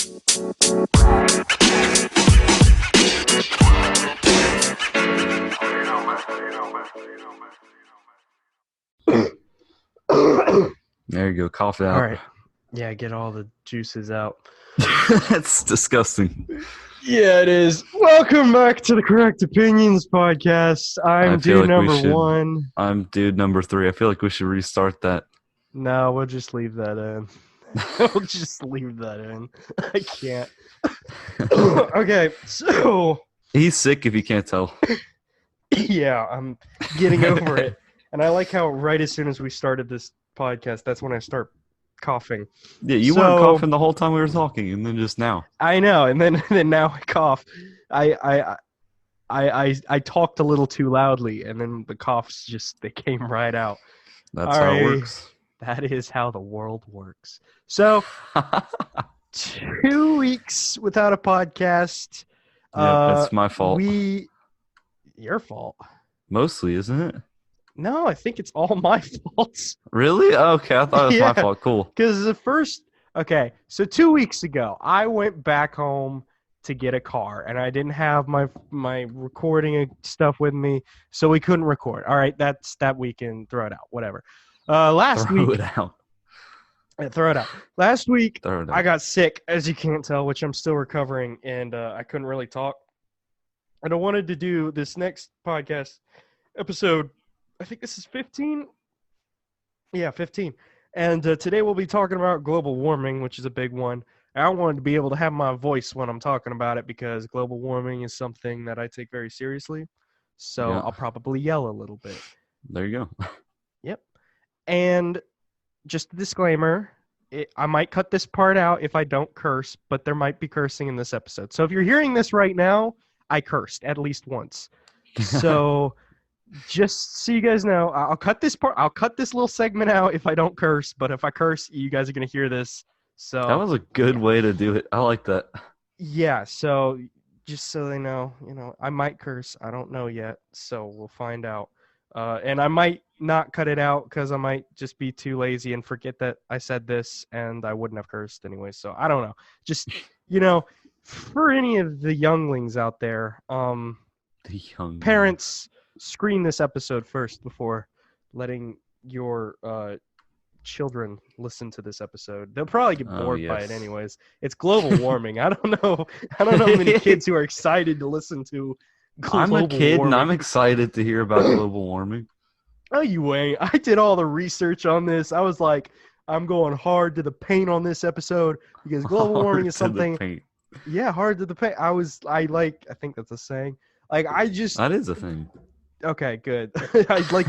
There you go. Cough it out. All right. Yeah, get all the juices out. That's disgusting. Yeah, it is. Welcome back to the Correct Opinions podcast. I'm dude number one. I'm dude number 3. I feel like we should restart that. No, we'll just leave that in. We'll just leave that in. I can't. Okay, so he's sick if you can't tell. Yeah, I'm getting over it. And I like how right as soon as we started this podcast, that's when I start coughing. Yeah, you weren't coughing the whole time we were talking, and then just now. I know, and then now I cough. I talked a little too loudly, and then the coughs they came right out. That's how it works. That is how the world works. So 2 weeks without a podcast. Yeah, that's my fault. Your fault. Mostly, isn't it? No, I think it's all my fault. Really? Okay, I thought it was my fault. Cool. Because so 2 weeks ago, I went back home to get a car, and I didn't have my recording stuff with me, so we couldn't record. All right, that's that weekend. Throw it out. Whatever. Last week. Throw it out. Throw it out. Last week, I got sick, as you can't tell, which I'm still recovering, and I couldn't really talk. And I wanted to do this next podcast episode. I think this is 15. Yeah, 15. And today we'll be talking about global warming, which is a big one. I wanted to be able to have my voice when I'm talking about it because global warming is something that I take very seriously. So yeah. I'll probably yell a little bit. There you go. Yep. And just a disclaimer, I might cut this part out if I don't curse, but there might be cursing in this episode. So if you're hearing this right now, I cursed at least once. So just so you guys know, I'll cut this little segment out if I don't curse, but if I curse, you guys are going to hear this. So that was a good way to do it. I like that. Yeah, so just so they know, I might curse. I don't know yet, so we'll find out. And I might not cut it out because I might just be too lazy and forget that I said this and I wouldn't have cursed anyway. So I don't know. Just, for any of the younglings out there, parents, screen this episode first before letting your children listen to this episode. They'll probably get bored by it anyways. It's global warming. I don't know many kids who are excited to listen to global warming. I'm a kid and I'm excited to hear about global warming. Oh, you ain't. I did all the research on this. I was like, I'm going hard to the paint on this episode because global warming is something. Yeah, hard to the paint. I think that's a saying. That is a thing. Okay, good.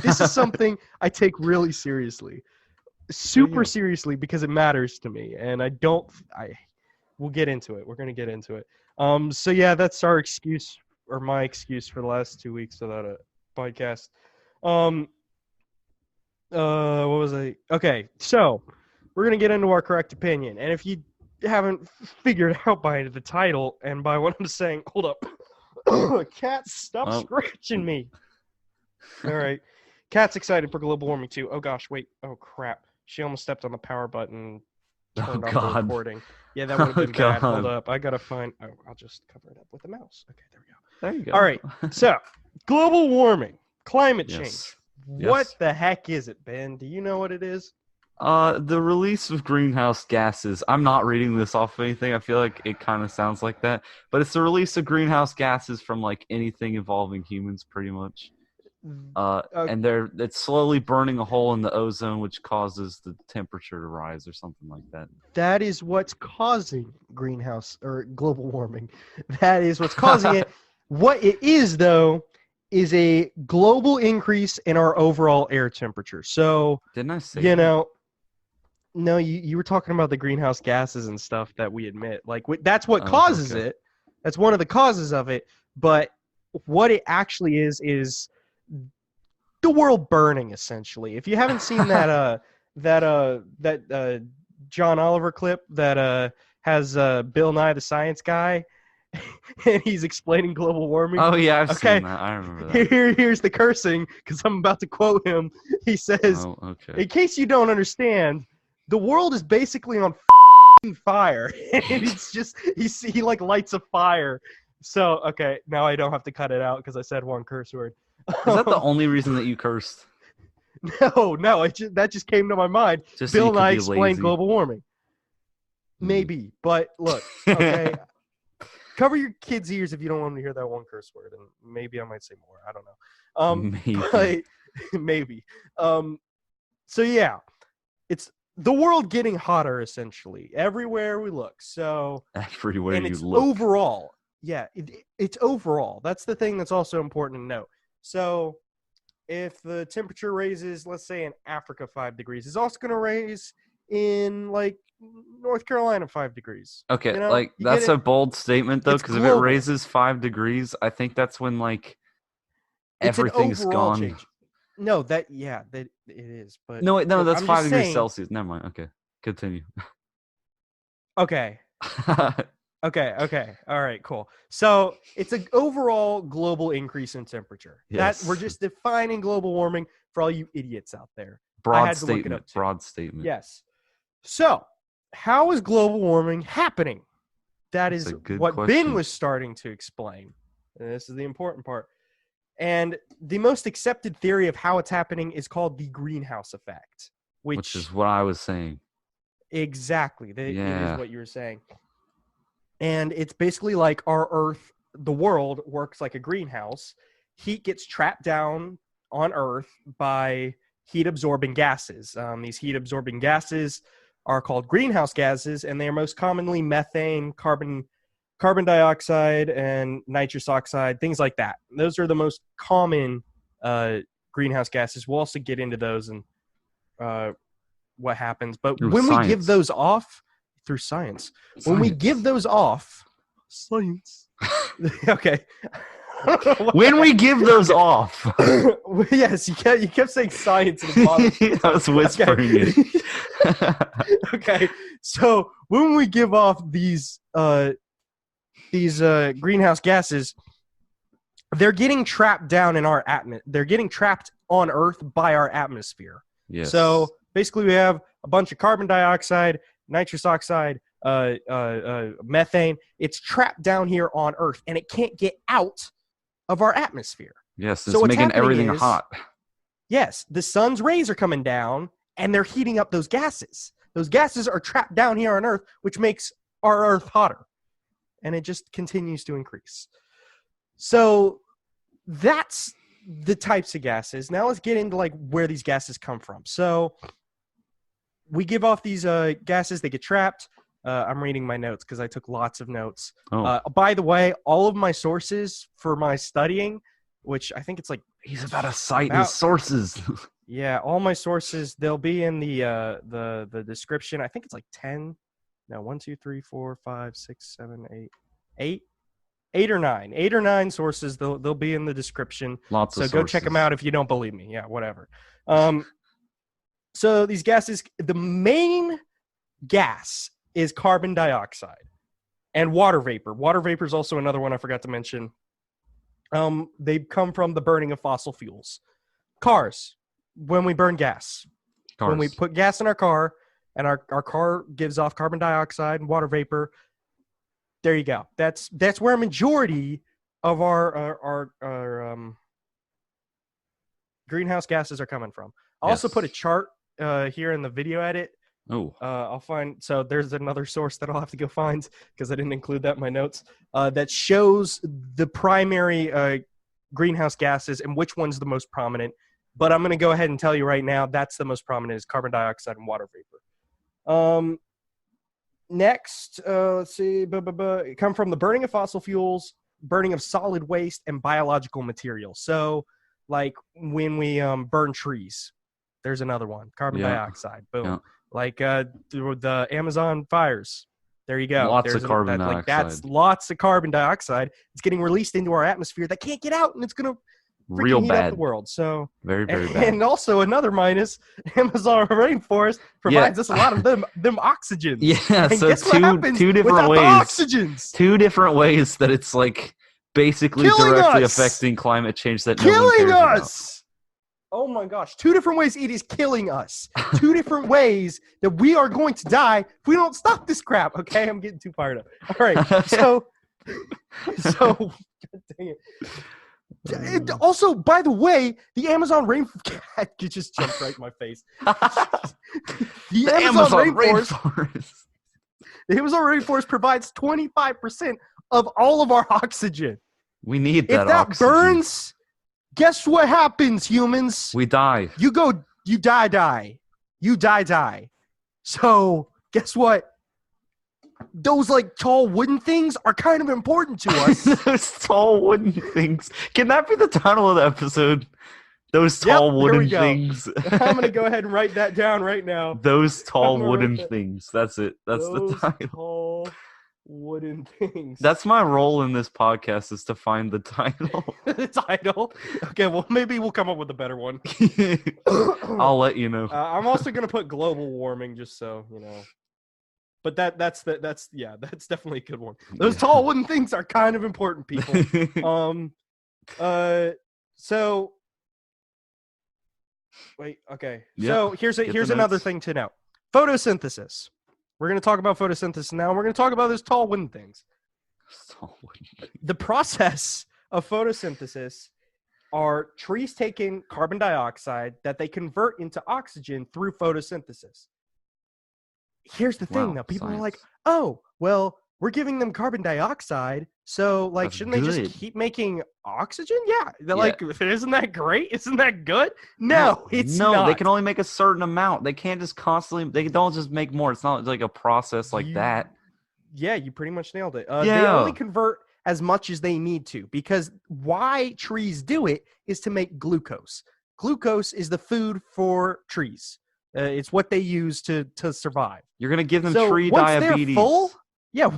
This is something I take really seriously. Super seriously because it matters to me. And we'll get into it. We're going to get into it. So yeah, that's our excuse or my excuse for the last 2 weeks without a podcast. What was I? Okay, so we're going to get into our correct opinion. And if you haven't figured out by the title and by what I'm saying, hold up. Cat, stop scratching me. All right. Cat's excited for global warming too. Oh gosh, wait. Oh crap. She almost stepped on the power button and turned off the recording. Yeah, that would have been bad. Hold up. I gotta find I'll just cover it up with the mouse. Okay, there we go. There you go. All right. So global warming, climate change. What the heck is it, Ben? Do you know what it is? The release of greenhouse gases. I'm not reading this off of anything. I feel like it kind of sounds like that. But it's the release of greenhouse gases from anything involving humans pretty much. And it's slowly burning a hole in the ozone, which causes the temperature to rise or something like that. That is what's causing greenhouse or global warming. That is what's causing it. What it is, though, is a global increase in our overall air temperature. So, didn't I say that? No, you were talking about the greenhouse gases and stuff that we emit. That's what causes it. That's one of the causes of it. But what it actually is the world burning, essentially. If you haven't seen that John Oliver clip that has Bill Nye the Science Guy, and he's explaining global warming. Oh yeah, I've seen that. I remember that. Here's the cursing because I'm about to quote him. He says, "In case you don't understand, the world is basically on fire. And it's just he like lights a fire. So okay, now I don't have to cut it out because I said one curse word. Is that the only reason that you cursed? No, that just came to my mind. Just Bill so and I you could be explained lazy. global warming. Maybe, but look, okay. Cover your kids' ears if you don't want them to hear that one curse word, and maybe I might say more. I don't know. Maybe. But, maybe. So yeah, it's the world getting hotter essentially everywhere we look. So Everywhere and you it's look. overall. Yeah, it's overall. That's the thing that's also important to note. So if the temperature raises, let's say in Africa 5 degrees, it's also going to raise in like North Carolina 5 degrees. Okay, You know? like You that's get a it? bold statement though, It's because if it global. raises 5 degrees, I think that's when like It's everything's an overall gone. change. No, that it is. But No, wait, no, look, that's I'm 5 just degrees saying- Celsius. Never mind. Okay, continue. Okay. Okay. All right, cool. So it's an overall global increase in temperature. Yes. That we're just defining global warming for all you idiots out there. Broad had to look it statement. up, too. Broad statement. Yes. So how is global warming happening? That That's is a good what question. Ben was starting to explain. And this is the important part. And the most accepted theory of how it's happening is called the greenhouse effect, Which is what I was saying. exactly. It Yeah. is what you were saying. And it's basically like our Earth, the world works like a greenhouse. Heat gets trapped down on Earth by heat-absorbing gases. These heat-absorbing gases are called greenhouse gases, and they are most commonly methane, carbon dioxide, and nitrous oxide, things like that. Those are the most common greenhouse gases. We'll also get into those and what happens. But Through when we give science. those off through science, when we give those off, science. Okay. When we give those off. Yes, you kept saying science in the bottom. I was whispering it. Okay, so when we give off these greenhouse gases, they're getting trapped down in our atmosphere. They're getting trapped on Earth by our atmosphere. Yes. So basically, we have a bunch of carbon dioxide, nitrous oxide, methane. It's trapped down here on Earth, and it can't get out of our atmosphere. Yes, it's so what's making happening everything is- hot. Yes, the sun's rays are coming down, and they're heating up those gases. Those gases are trapped down here on Earth, which makes our Earth hotter. And it just continues to increase. So that's the types of gases. Now let's get into like where these gases come from. So we give off these gases. They get trapped. I'm reading my notes because I took lots of notes. Oh, By the way, all of my sources for my studying, which I think it's like, he's about to cite about- his sources. yeah, all my sources, they'll be in the description. I think it's like 10. No, 1, 2, 3, 4, 5, 6, 7, 8 or 9. 8 or 9 sources. They'll be in the description. Lots So of go sources. check them out if you don't believe me. Yeah, whatever. So these gases, the main gas is carbon dioxide and water vapor. Water vapor is also another one I forgot to mention. They come from the burning of fossil fuels. Cars, when we burn gas. Cars. When we put gas in our car and our car gives off carbon dioxide and water vapor, there you go. That's where a majority of our greenhouse gases are coming from. I also Yes. put a chart here in the video edit. Oh, I'll find. So there's another source that I'll have to go find because I didn't include that in my notes. That shows the primary greenhouse gases and which one's the most prominent. But I'm going to go ahead and tell you right now that's the most prominent is carbon dioxide and water vapor. Next, let's see. It come from the burning of fossil fuels, burning of solid waste, and biological material. So, like when we burn trees, there's another one. Carbon Yeah. dioxide. Boom. Yeah. Like the Amazon fires. There you go. Lots of There's carbon That's dioxide. lots of carbon dioxide. It's getting released into our atmosphere that can't get out, and it's gonna real heat up bad. the world. So Very, very bad. and also another minus, Amazon rainforest provides us a lot of them oxygens. Yeah, And so guess what happens two different without ways. the oxygens? Two different ways that it's like basically Killing directly us! affecting climate change that no one Killing cares us. Oh my gosh. 2 different ways it is killing us. 2 different ways that we are going to die if we don't stop this crap. Okay, I'm getting too fired up. All right. So God dang it. And also, by the way, the Amazon rainforest just jumped right in my face. The Amazon rainforest. The Amazon rainforest provides 25% of all of our oxygen. We need that oxygen. If that burns, guess what happens, humans? We die. You die. You die. So, guess what? Those like tall wooden things are kind of important to us. Those tall wooden things. Can that be the title of the episode? Those tall wooden things. I'm gonna go ahead and write that down right now. Those tall wooden things. That's it. That's the title. Tall wooden things. That's my role in this podcast, is to find the title. The title. Okay, well maybe we'll come up with a better one. I'll let you know. I'm also gonna put global warming, just so you know. But that's definitely a good one. Those tall wooden things are kind of important, people. So wait, okay. Yeah. So here's another thing to know. Photosynthesis. We're going to talk about photosynthesis now. We're going to talk about those tall wooden things. The process of photosynthesis are trees taking carbon dioxide that they convert into oxygen through photosynthesis. Here's the thing, though. People are like, oh, well, we're giving them carbon dioxide, so, like, shouldn't they just keep making oxygen? Yeah. They're like, isn't that great? Isn't that good? No, it's not. No, they can only make a certain amount. They can't just constantly, they don't just make more. It's not like a process like that. Yeah, you pretty much nailed it. They only convert as much as they need to, because why trees do it is to make glucose. Glucose is the food for trees. It's what they use to survive. You're going to give them tree diabetes.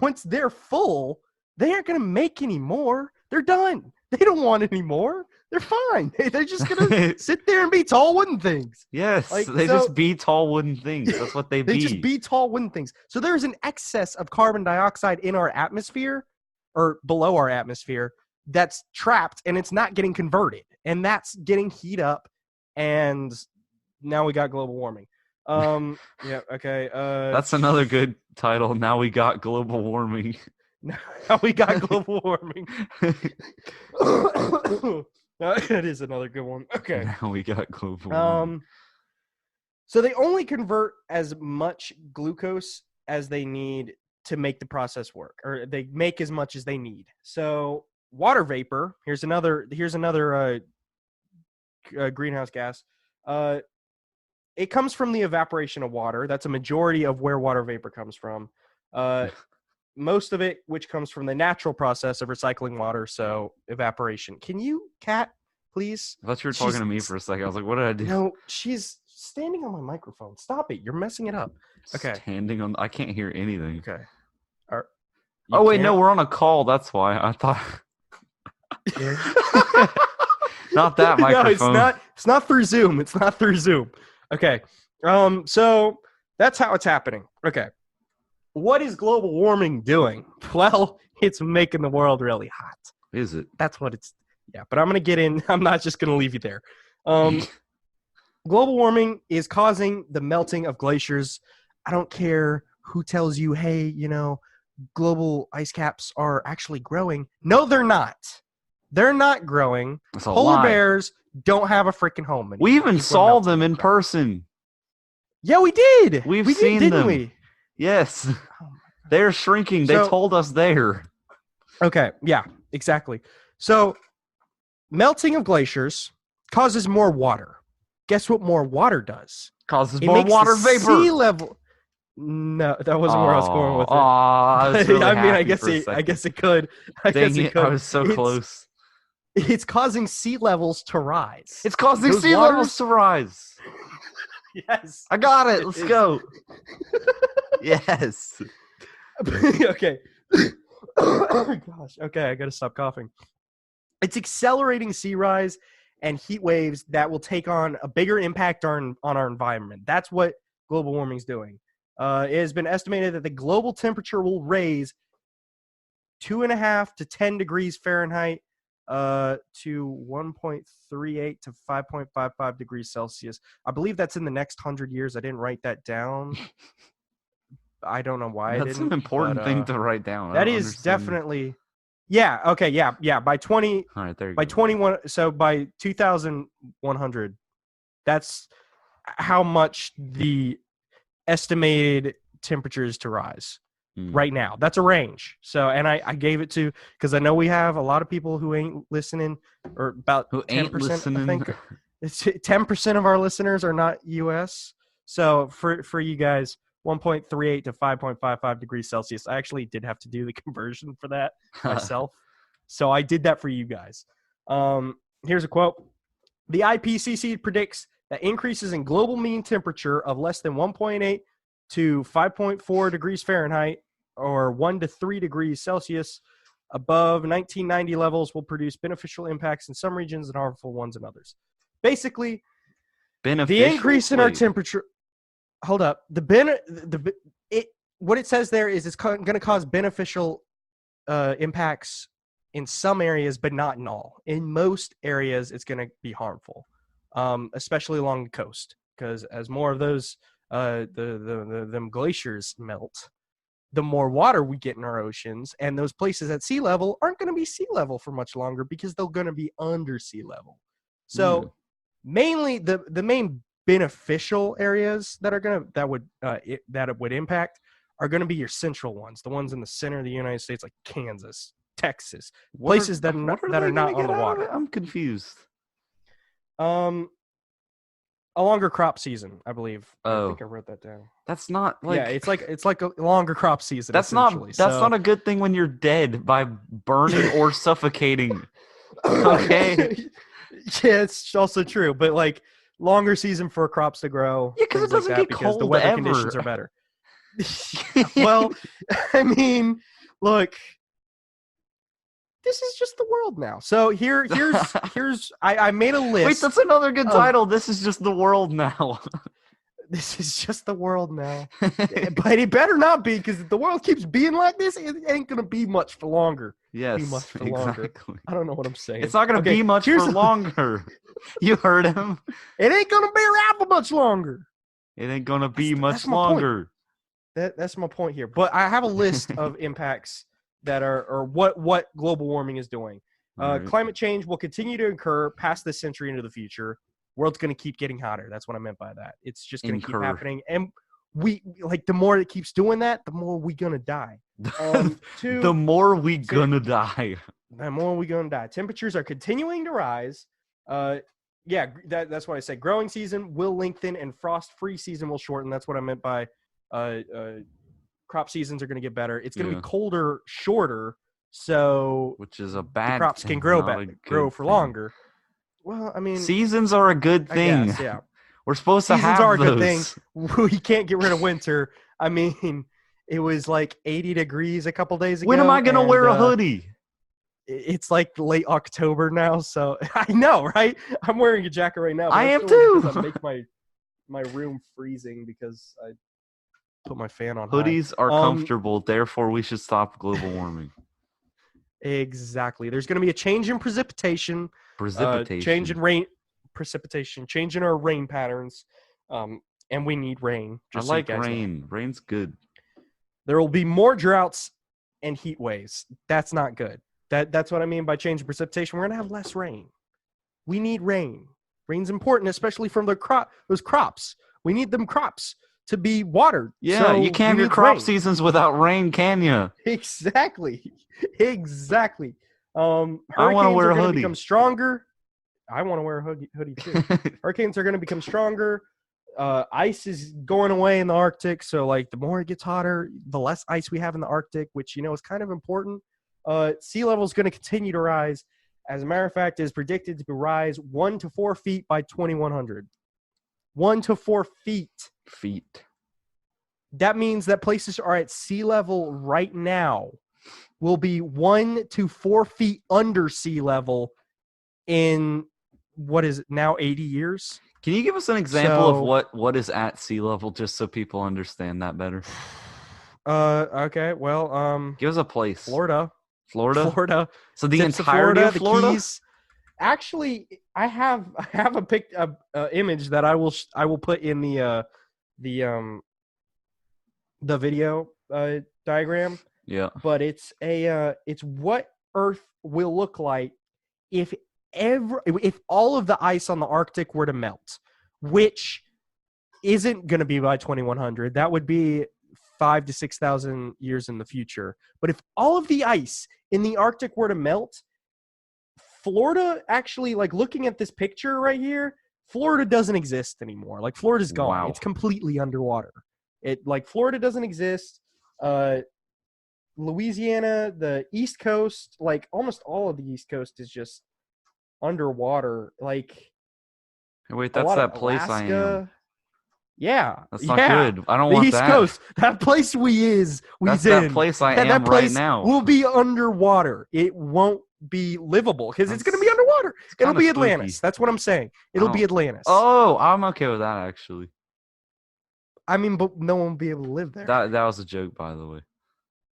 Once they're full, they aren't going to make any more. They're done. They don't want any more. They're fine. They're just going to sit there and be tall wooden things. Yes, they just be tall wooden things. That's what they be. They just be tall wooden things. So there's an excess of carbon dioxide in our atmosphere, or below our atmosphere, that's trapped, and it's not getting converted. And that's getting heat up, and now we got global warming. Yeah, okay. That's another good title. Now we got global warming. Now we got global warming. That is another good one. Okay. Now we got global warming. So they only convert as much glucose as they need to make the process work, or they make as much as they need. So water vapor, here's another greenhouse gas. It comes from the evaporation of water. That's a majority of where water vapor comes from. Most of it, which comes from the natural process of recycling water, so evaporation. Can you, Kat, please? I thought you were talking to me for a second. I was like, what did I do? No, she's standing on my microphone. Stop it. You're messing it up. Okay. Standing on... I can't hear anything. Okay. Oh, wait, no, we're on a call. That's why. I thought... Not that microphone. No, it's not through Zoom. It's not through Zoom. Okay. So that's how it's happening. Okay. What is global warming doing? Well, it's making the world really hot. Is it? That's what it's... Yeah, but I'm going to get in. I'm not just going to leave you there. Global warming is causing the melting of glaciers. I don't care who tells you, hey, global ice caps are actually growing. No, they're not. They're not growing. Polar bears don't have a freaking home anymore. We even saw them in person. Yeah, we did. We seen them. Didn't we? Yes. They're shrinking. They told us there. Okay. Yeah, exactly. So melting of glaciers causes more water. Guess what more water does? Causes more water vapor. Sea level. No, that wasn't where I was going with it. Really I guess it could. I was so close. It's causing sea levels to rise. It's causing levels to rise. Yes. I got it. Let's go. Yes. Okay. Oh, gosh. Okay, I got to stop coughing. It's accelerating sea rise and heat waves that will take on a bigger impact on our environment. That's what global warming is doing. It has been estimated that the global temperature will raise 2.5 to 10 degrees Fahrenheit to 1.38 to 5.55 degrees Celsius. I believe that's in the next 100 years. I didn't write that down. I don't know why I didn't. That's an important thing to write down. That is definitely. Yeah. Okay. Yeah. By 20. All right. There you by go. 21. So by 2100, that's how much the estimated temperatures to rise right now. That's a range. So, and I gave it to, because I know we have a lot of people who ain't listening, or about 10%. I think it's 10% of our listeners are not U.S. So for you guys, 1.38 to 5.55 degrees Celsius. I actually did have to do the conversion for that myself. So I did that for you guys. Here's a quote. The IPCC predicts that increases in global mean temperature of less than 1.8 to 5.4 degrees Fahrenheit or 1 to 3 degrees Celsius above 1990 levels will produce beneficial impacts in some regions and harmful ones in others. Basically, the increase in our temperature. Hold up. What it says there is it's going to cause beneficial impacts in some areas, but not in all. In most areas, it's going to be harmful, especially along the coast, because as more of those them glaciers melt, the more water we get in our oceans, and those places at sea level aren't going to be sea level for much longer because they're going to be under sea level. So mainly the main beneficial areas that would impact are going to be your central ones, the ones in the center of the United States, like Kansas, Texas, places that are not on the water. I'm confused. A longer crop season, I believe. Oh. I think I wrote that down. That's not like. Yeah, it's like a longer crop season. That's not a good thing when you're dead by burning or suffocating. Okay. Yeah, it's also true, but like longer season for crops to grow. Yeah, because it doesn't get cold. The weather conditions are better. Well, I mean, look. This is just the world now. So here's I made a list. Wait, that's another good title. This is just the world now. This is just the world now. But it better not be, because if the world keeps being like this, it ain't gonna be much for longer. Yes, be much for longer. I don't know what I'm saying. It's not gonna be much for longer. You heard him. It ain't gonna be around for much longer. It ain't gonna be much longer. That's my point here. But I have a list of impacts that are what global warming is doing. Right. Climate change will continue to occur past this century into the future. World's going to keep getting hotter. That's what I meant by that. It's just going to keep happening. And we, like, the more it keeps doing that, the more we're going to die. The more we going to die. The more we're going to die. Temperatures are continuing to rise. That's what I said. Growing season will lengthen and frost-free season will shorten. That's what I meant by crop seasons are going to get better. It's going to be colder, shorter, so which is a bad crops thing, can grow for longer. Well, I mean, seasons are a good thing. Guess, yeah, we're supposed to have those. Seasons are a good thing. We can't get rid of winter. I mean, it was like 80 degrees a couple days ago. When am I going to wear a hoodie? It's like late October now, so I know, right? I'm wearing a jacket right now. I am too. I make my room freezing because I put my fan on. Hoodies are comfortable, therefore we should stop global warming. Exactly. There's going to be a change in precipitation, change in rain, change in our rain patterns, and we need rain. I like rain. Rain's good. There will be more droughts and heat waves. That's not good. That's what I mean by change in precipitation. We're going to have less rain. We need rain. Rain's important, especially from those crops. We need them crops to be watered. Yeah, so you can't have your crop seasons without rain, can you? Exactly. Hurricanes I want to wear a hoodie. Become stronger. I want to wear a hoodie too. Hurricanes are going to become stronger. Ice is going away in the Arctic, so like the more it gets hotter, the less ice we have in the Arctic, which is kind of important. Sea level is going to continue to rise. As a matter of fact, it is predicted to rise 1 to 4 feet by 2100. 1 to 4 feet. That means that places are at sea level right now will be 1 to 4 feet under sea level in what is it now, 80 years? Can you give us an example of what is at sea level, just so people understand that better? Okay. Well, give us a place. Florida. Florida. Florida. So the Tips entirety of Florida. The Keys. Actually, I have a image that I will put in the video diagram. Yeah. But it's what Earth will look like if all of the ice on the Arctic were to melt, which isn't going to be by 2100. That would be 5,000 to 6,000 years in the future. But if all of the ice in the Arctic were to melt, Florida actually, like looking at this picture right here, Florida doesn't exist anymore. Like Florida's gone. Wow. It's completely underwater. Florida doesn't exist. Louisiana, the East Coast, like almost all of the East Coast is just underwater. Like, wait, that's that place Alaska. I am. Yeah, that's not good. I don't want the East Coast. That place that's that place I am right now. Will be underwater. It won't be livable because it's going to be underwater. It'll be Atlantis. That's what I'm saying. It'll be Atlantis. Oh, I'm okay with that actually. I mean, but no one will be able to live there. That was a joke, by the way.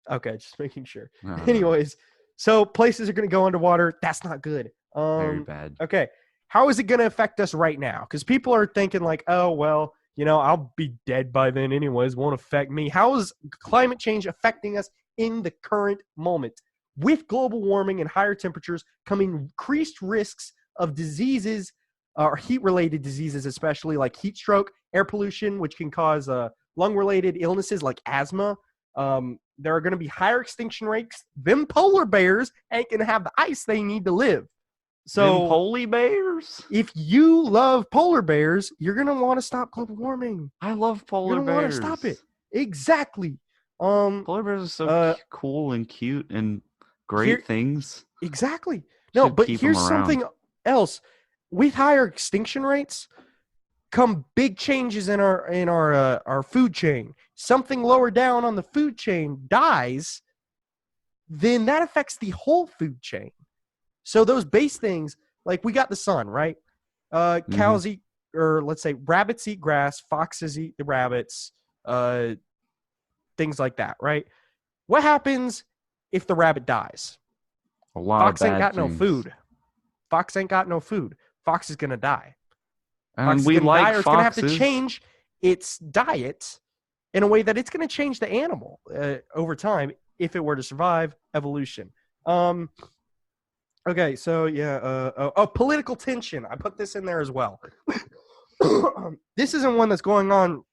Okay, just making sure. Anyways, so places are going to go underwater. That's not good. Very bad. Okay, how is it going to affect us right now? Because people are thinking like, oh, well, I'll be dead by then anyways. Won't affect me. How is climate change affecting us in the current moment? With global warming and higher temperatures come increased risks of diseases, or heat-related diseases, especially like heat stroke, air pollution, which can cause lung-related illnesses like asthma. There are going to be higher extinction rates. Them polar bears ain't going to have the ice they need to live. So, them polar bears? If you love polar bears, you're going to want to stop global warming. I love polar bears. You're going to want to stop it. Exactly. Polar bears are so cool and cute and great things. Exactly. No, but here's something else. With higher extinction rates come big changes in our food chain. Something lower down on the food chain dies, then that affects the whole food chain. So those base things, like we got the sun, right? Cows eat, or let's say rabbits eat grass, foxes eat the rabbits, things like that, right? What happens if the rabbit dies? A lot Fox of bad ain't got things. no food. Fox ain't got no food. Fox is going to die. And we like foxes. It's going to have to change its diet in a way that it's going to change the animal over time if it were to survive evolution. Okay, so yeah. Political tension. I put this in there as well. This isn't one that's going on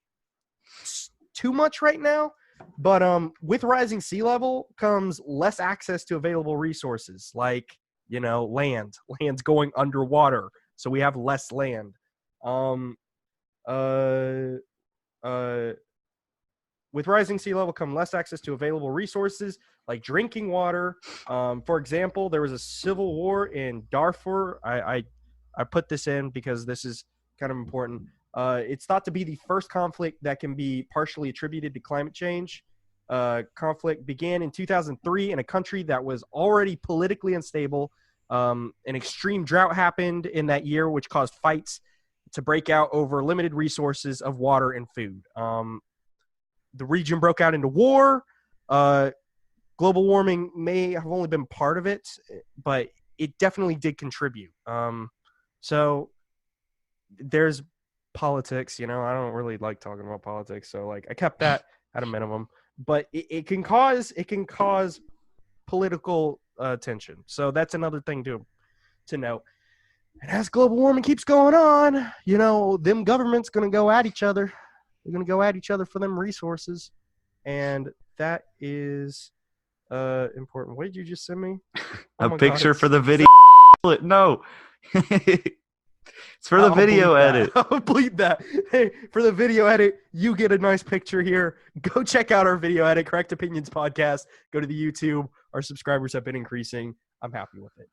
too much right now, but with rising sea level comes less access to available resources like, land. Land's going underwater, so we have less land. With rising sea level come less access to available resources like drinking water. For example, there was a civil war in Darfur. I put this in because this is kind of important. It's thought to be the first conflict that can be partially attributed to climate change. Conflict began in 2003 in a country that was already politically unstable. An extreme drought happened in that year, which caused fights to break out over limited resources of water and food. The region broke out into war. Global warming may have only been part of it, but it definitely did contribute. So there's politics, I don't really like talking about politics. So I kept that at a minimum, but it can cause political tension. So that's another thing to note. And as global warming keeps going on, them governments going to go at each other. They're going to go at each other for them resources. And that is important. What did you just send me? A picture for the video. No. It's for the video edit. I'll bleep that. Hey, for the video edit, you get a nice picture here. Go check out our video edit, Correct Opinions Podcast. Go to the YouTube. Our subscribers have been increasing. I'm happy with it.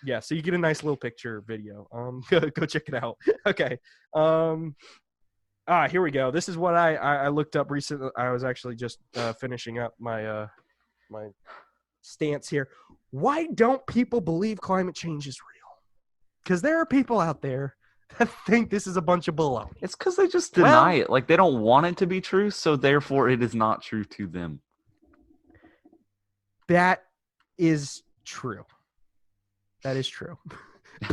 Yeah, so you get a nice little picture video. Go check it out. Okay. Here we go. This is what I looked up recently. I was actually just finishing up my my stance here. Why don't people believe climate change is real? Because there are people out there that think this is a bunch of baloney. It's because they just deny it. Like, they don't want it to be true, so therefore it is not true to them. That is true. That is true.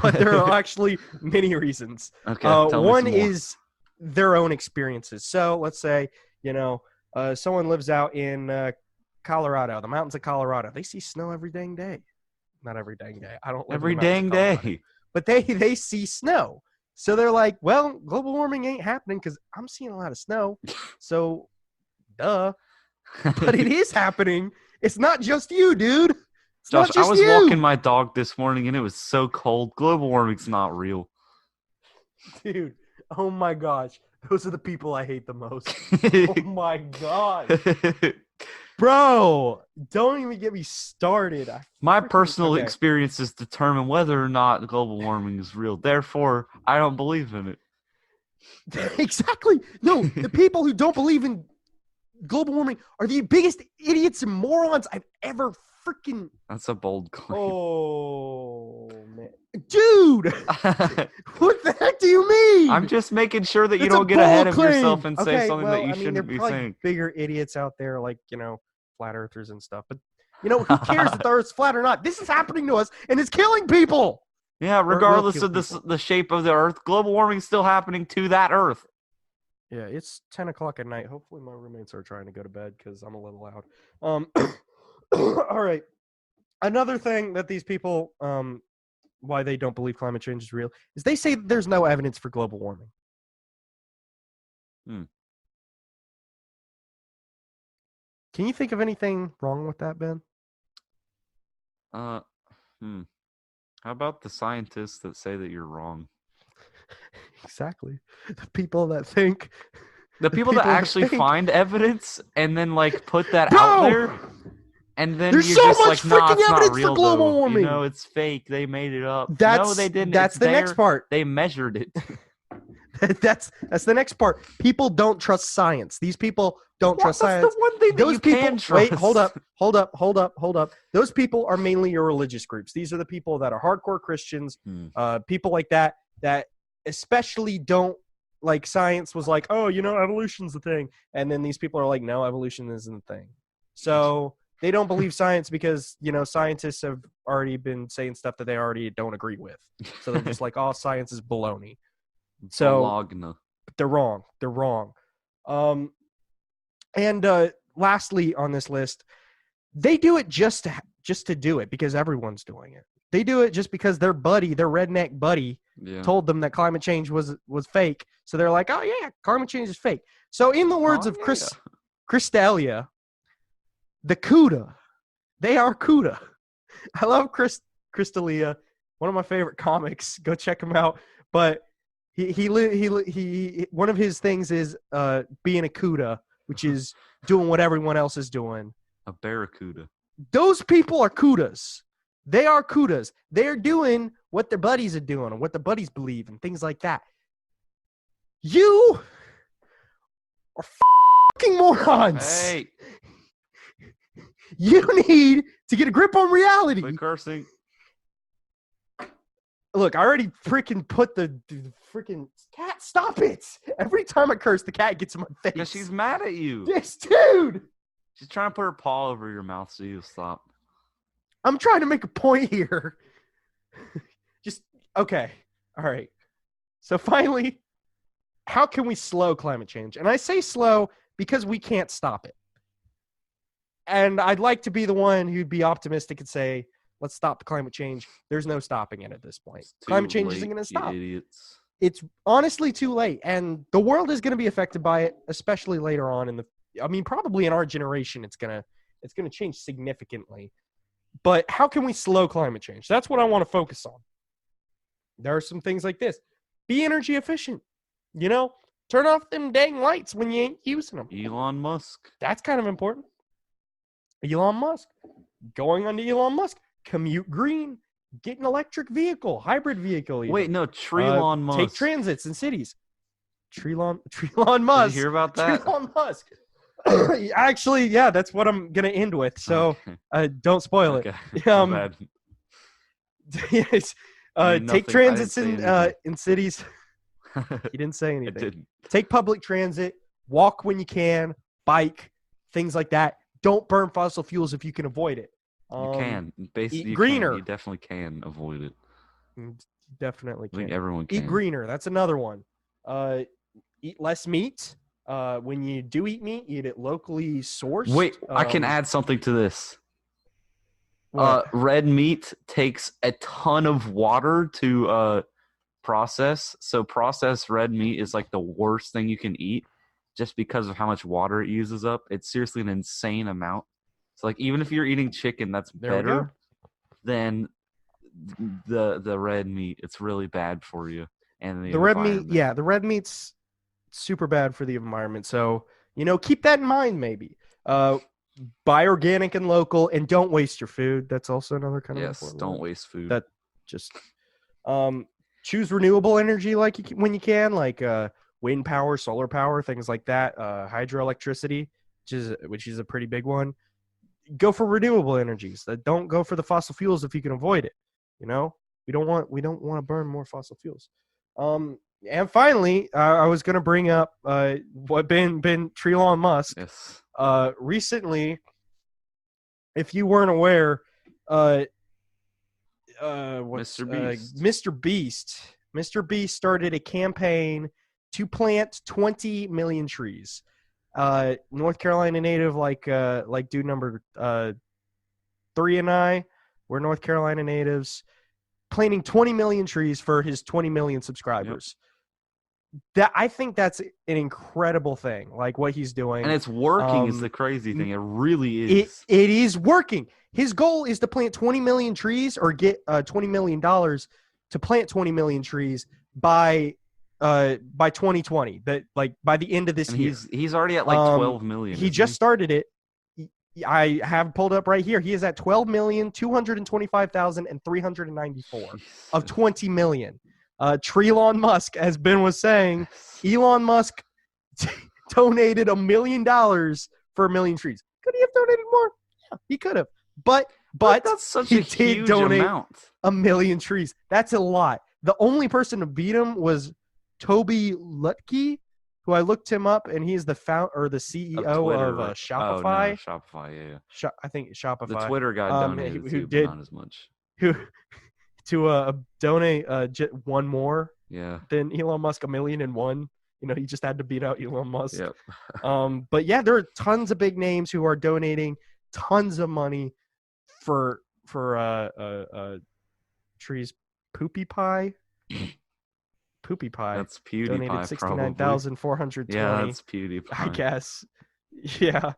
But there are actually many reasons. Okay. One is their own experiences. So let's say, someone lives out in Colorado, the mountains of Colorado. They see snow every dang day. Not every dang day. I don't live every in the mountains dang of Colorado. day. But they see snow. So they're like, well, global warming ain't happening because I'm seeing a lot of snow. So, duh. But it is happening. It's not just you, dude. It's Josh, not just I was you. walking my dog this morning and it was so cold. Global warming's not real. Dude, oh my gosh. Those are the people I hate the most. Oh my god. Bro, don't even get me started. My personal experiences determine whether or not global warming is real. Therefore, I don't believe in it. Exactly. No, the people who don't believe in global warming are the biggest idiots and morons I've ever freaking... That's a bold claim. Oh, man. Dude! What the heck do you mean? I'm just making sure that you don't get ahead of yourself and say something that you shouldn't be saying. There are bigger idiots out there like, flat earthers and stuff. But, who cares if the earth's flat or not? This is happening to us, and it's killing people! Yeah, regardless of the shape of the earth, global warming is still happening to that earth. Yeah, it's 10 o'clock at night. Hopefully my roommates are trying to go to bed because I'm a little loud. All right. Another thing that these people, why they don't believe climate change is real, is they say there's no evidence for global warming. Can you think of anything wrong with that, Ben? How about the scientists that say that you're wrong? Exactly. The people that think... The people that actually find evidence and then, put that out there. And then there's you're so just much like, nah, it's not real, for global though. warming. It's fake. They made it up. No, they didn't. That's the next part. They measured it. That's the next part. People don't trust science. These people don't trust science. That's the one thing that you can trust. Wait, hold up. Those people are mainly your religious groups. These are the people that are hardcore Christians, people like that especially don't like science was like, oh, evolution's the thing. And then these people are like, no, evolution isn't the thing. So they don't believe science because, scientists have already been saying stuff that they already don't agree with. So they're just like, oh, science is baloney. So they're wrong. They're wrong. And lastly on this list, they do it just to do it because everyone's doing it. They do it just because their redneck buddy, told them that climate change was fake. So they're like, oh yeah, climate change is fake. So in the words of Chris D'Elia, the CUDA, they are CUDA. I love Chris D'Elia, one of my favorite comics. Go check him out. But he one of his things is being a CUDA, which is doing what everyone else is doing. A barracuda. Those people are CUDAs. They are CUDAs. They're doing what their buddies are doing and what their buddies believe and things like that. You are fucking morons. Hey. You need to get a grip on reality. Quit cursing. Look, I already freaking put the freaking cat. Stop it! Every time I curse, the cat gets in my face. Because she's mad at you. This dude. She's trying to put her paw over your mouth so you'll stop. I'm trying to make a point here. Just okay. All right. So finally, how can we slow climate change? And I say slow because we can't stop it. And I'd like to be the one who'd be optimistic and say, let's stop the climate change. There's no stopping it at this point. Climate change isn't going to stop. Idiots. It's honestly too late. And the world is going to be affected by it, especially later on probably in our generation, it's going to change significantly. But how can we slow climate change? That's what I want to focus on. There are some things like this. Be energy efficient. Turn off them dang lights when you ain't using them. Elon Musk. That's kind of important. Elon Musk. Going on to Elon Musk. Commute green. Get an electric vehicle. Hybrid vehicle. Even. Wait, no. Treelon Musk. Take transits in cities. Treelon Musk. Did you hear about that? Treelon Musk. Actually, yeah, that's what I'm going to end with. So don't spoil it. Yes. Take transits in cities. He didn't say anything. Didn't. Take public transit. Walk when you can. Bike. Things like that. Don't burn fossil fuels if you can avoid it. You can. Basically, greener. You definitely can avoid it. Definitely can. I think everyone can. Eat greener. That's another one. Eat less meat. When you do eat meat, eat it locally sourced. Wait, I can add something to this. What? Red meat takes a ton of water to process. So processed red meat is like the worst thing you can eat just because of how much water it uses up. It's seriously an insane amount. So like even if you're eating chicken, that's better than the red meat. It's really bad for you and the red meat. Yeah, the red meat's super bad for the environment. So keep that in mind. Maybe buy organic and local, and don't waste your food. That's also another kind of important don't waste food. That just choose renewable energy when you can, like wind power, solar power, things like that. Hydroelectricity, which is a pretty big one. Go for renewable energies. Don't go for the fossil fuels if you can avoid it. We don't want to burn more fossil fuels. And finally, I was going to bring up what Ben Elon Musk. Yes. Recently, if you weren't aware, Mr. Beast started a campaign to plant 20 million trees. North Carolina native, like dude number 3 and I, we're North Carolina natives, planting 20 million trees for his 20 million subscribers. Yep. I think that's an incredible thing, like what he's doing. And it's working is the crazy thing. It really is. It is working. His goal is to plant 20 million trees or get $20 million to plant 20 million trees by 2020. That like by the end of this year. He's already at like 12 million. He just started it. I have pulled up right here. He is at 12,225,394 of 20 million. Elon Musk, as Ben was saying, Elon Musk donated $1 million for 1 million trees. Could he have donated more? Yeah, he could have. But that's such a huge amount. 1 million trees. That's a lot. The only person to beat him was Toby Lutke, who I looked him up, and he's the founder or the CEO of Shopify. Oh, no, Shopify, yeah. I think Shopify. The Twitter guy donated who did not as much. To donate one more. Yeah. Than Elon Musk, 1,000,001. He just had to beat out Elon Musk. Yep. But yeah, there are tons of big names who are donating tons of money for trees. Poopy Pie. Poopy Pie. That's PewDiePie. Donated 69,420. Yeah, that's PewDiePie. I guess. Yeah.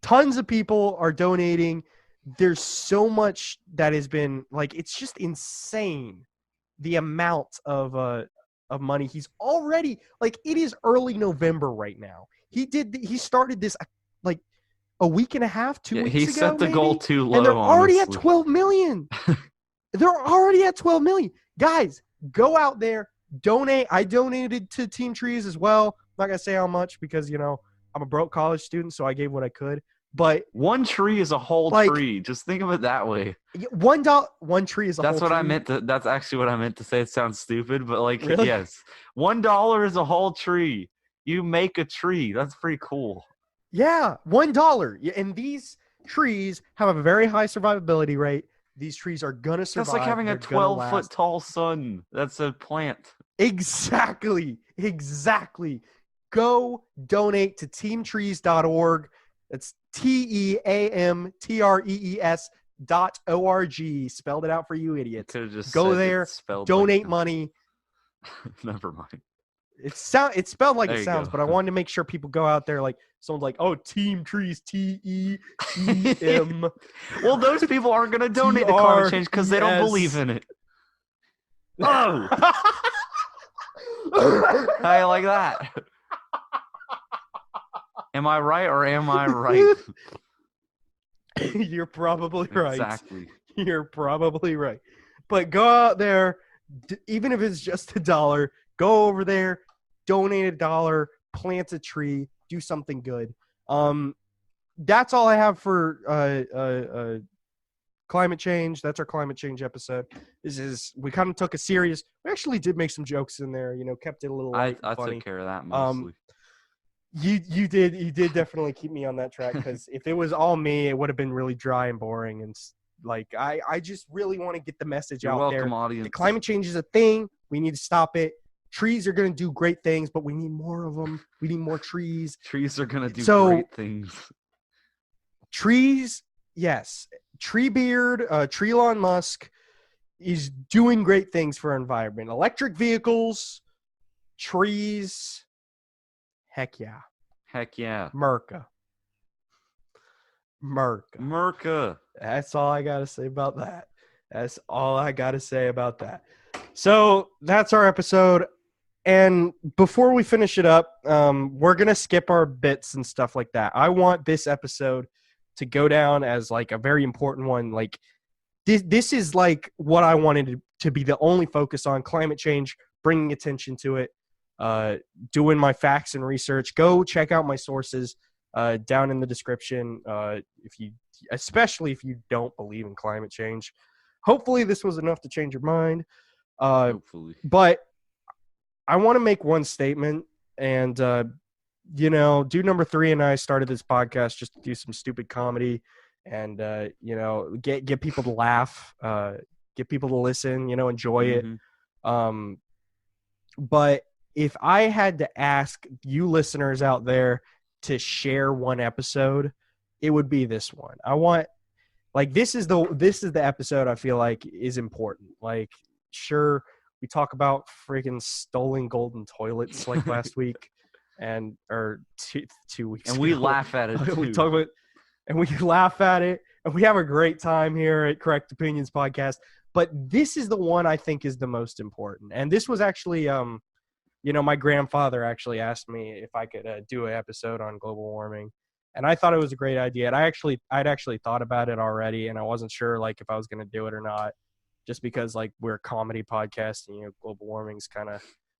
Tons of people are donating. There's so much that has been like, it's just insane the amount of money he's already, like, it is early November right now. He started this like a week and a half, 2 weeks ago. He set the goal too low. And they're already at 12 million. They're already at 12 million. Guys, go out there, donate. I donated to Team Trees as well. I'm not going to say how much because, I'm a broke college student, so I gave what I could. But one tree is a whole tree. Just think of it that way. $1, one tree is a whole tree. That's what I meant to. That's actually what I meant to say. It sounds stupid, but like, really? Yes, $1 is a whole tree. You make a tree. That's pretty cool. Yeah, $1. And these trees have a very high survivability rate. These trees are gonna survive. That's like having a 12-foot tall sun. That's a plant. Exactly. Go donate to teamtrees.org. That's TEAMTREES.org. Spelled it out for you idiots. Just go there, donate money. Never mind. It's spelled like it sounds, but I wanted to make sure people go out there like someone's like, oh, Team Trees, TEEM. Well, those people aren't going to donate to climate change because they don't believe in it. Oh, how you like that? Am I right or am I right? You're probably right. Exactly. You're probably right. But go out there, even if it's just $1, go over there, donate $1, plant a tree, do something good. That's all I have for climate change. That's our climate change episode. We kind of took a serious. We actually did make some jokes in there. Kept it a little light and funny. Took care of that mostly. You did definitely keep me on that track, because if it was all me, it would have been really dry and boring. And like I just really want to get the message You're out welcome, there. audience. The climate change is a thing. We need to stop it. Trees are going to do great things, but we need more of them. We need more trees. Trees are going to do great things. Trees, yes. Treebeard, Elon Musk is doing great things for our environment. Electric vehicles, trees, heck yeah. Heck yeah. Merca. That's all I got to say about that. So that's our episode. And before we finish it up, we're going to skip our bits and stuff like that. I want this episode to go down as like a very important one. Like this is like what I wanted to be the only focus on: climate change, bringing attention to it, doing my facts and research. Go check out my sources down in the description. Especially if you don't believe in climate change. Hopefully this was enough to change your mind. Hopefully. But I want to make one statement, and dude number 3 and I started this podcast just to do some stupid comedy, and get people to laugh, get people to listen, enjoy it. But if I had to ask you listeners out there to share one episode, it would be this one. I want, like, this is the episode I feel like is important. Like, sure, we talk about freaking stolen golden toilets like last week, or 2 weeks and ago. We laugh at it too. We laugh at it, and we have a great time here at Correct Opinions Podcast. But this is the one I think is the most important. And this was actually, my grandfather actually asked me if I could do an episode on global warming. And I thought it was a great idea. And I'd actually thought about it already, and I wasn't sure like if I was going to do it or not, just because like we're a comedy podcast, and global warming is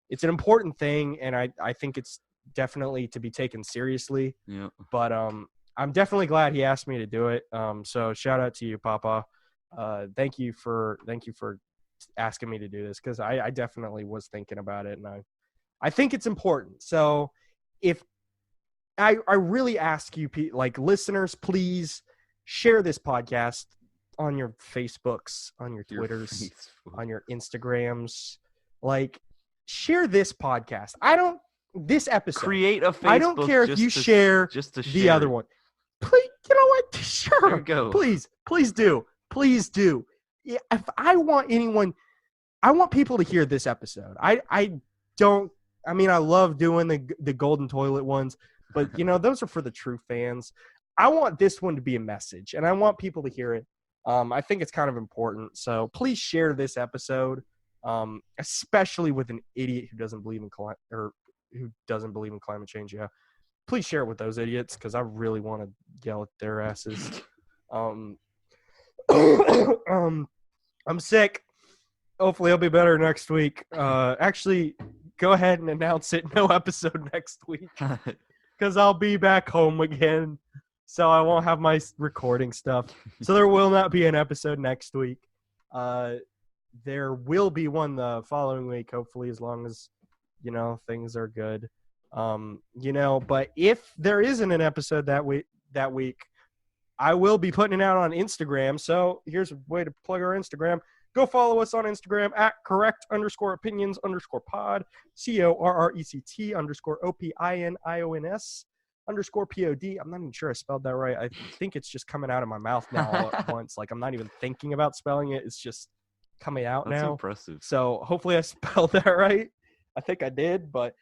it's an important thing, and I think it's definitely to be taken seriously. Yeah. But I'm definitely glad he asked me to do it. So shout out to you, Papa. Thank you for asking me to do this, because I definitely was thinking about it, and I think it's important. So if I really ask you, like, listeners, please share this podcast on your Facebooks, on your Twitters, on your Instagrams. Like, share this podcast. This episode. Create a Facebook. I don't care if you share the other one. Please, you know what? Sure. There we go. Please do. Yeah, if I want people to hear this episode. I love doing the golden toilet ones, but those are for the true fans. I want this one to be a message, and I want people to hear it. I think it's kind of important. So please share this episode, especially with an idiot who doesn't believe in climate change. Yeah, please share it with those idiots, because I really want to yell at their asses. I'm sick. Hopefully I'll be better next week. Actually, go ahead and announce it. No episode next week, because I'll be back home again, so I won't have my recording stuff. So there will not be an episode next week. There will be one the following week, hopefully, as long as things are good. But if there isn't an episode that week, I will be putting it out on Instagram. So here's a way to plug our Instagram. Go follow us on Instagram at correct_opinions_pod, CORRECT_OPINIONS_POD. I'm not even sure I spelled that right. I think it's just coming out of my mouth now all at once. Like, I'm not even thinking about spelling it. It's just coming out now. That's impressive. So hopefully I spelled that right. I think I did, but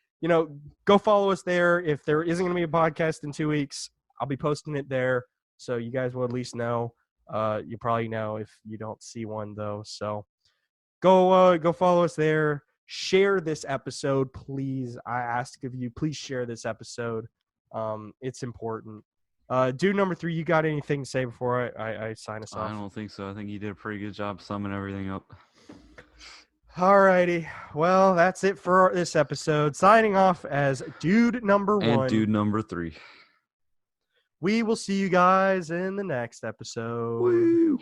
go follow us there. If there isn't going to be a podcast in 2 weeks, I'll be posting it there, so you guys will at least know. You probably know if you don't see one, though. So go follow us there. Share this episode, please. I ask of you, please share this episode. It's important. Dude number 3, you got anything to say before I sign us off? I don't think so. I think you did a pretty good job summing everything up. Alrighty. Well, that's it for this episode. Signing off as dude number 1. And dude number 3. We will see you guys in the next episode. Woo!